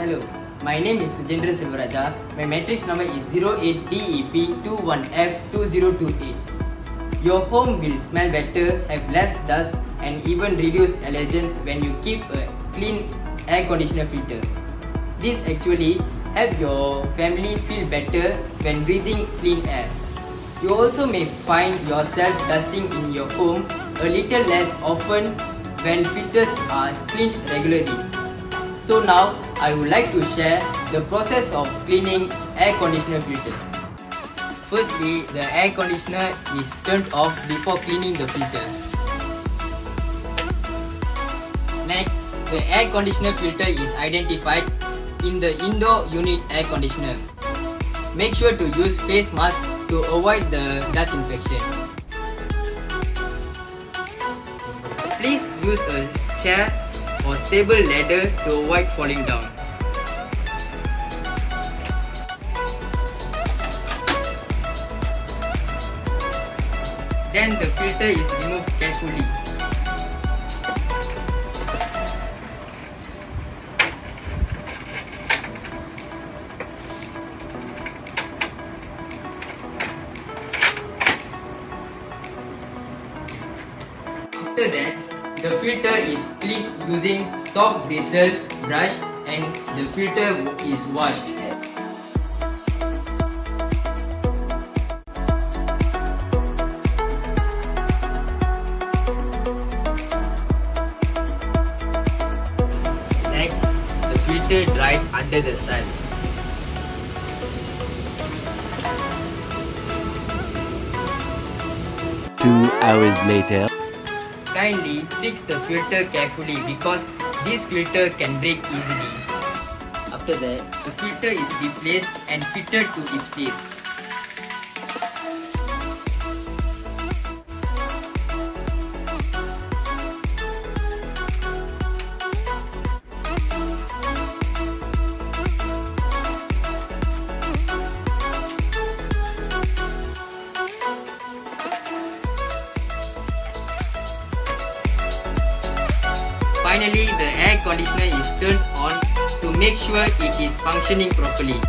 Hello, my name is Sujendra Silvaraja. My matrix number is 08DEP21F2028. Your home will smell better, have less dust and even reduce allergens when you keep a clean air conditioner filter. This actually helps your family feel better when breathing clean air. You also may find yourself dusting in your home a little less often when filters are cleaned regularly. So now I would like to share the process of cleaning air conditioner filter. Firstly, the air conditioner is turned off before cleaning the filter. Next, the air conditioner filter is identified in the indoor unit air conditioner. Make sure to use face mask to avoid the dust infection. Please use a chair or stable ladder to avoid falling down. Then the filter is removed carefully. After that, the filter is cleaned using soft bristle brush and the filter is washed. Next, the filter dried under the sun. Two hours later. Kindly fix the filter carefully because this filter can break easily. After that, the filter is replaced and fitted to its place. Finally, the air conditioner is turned on to make sure it is functioning properly.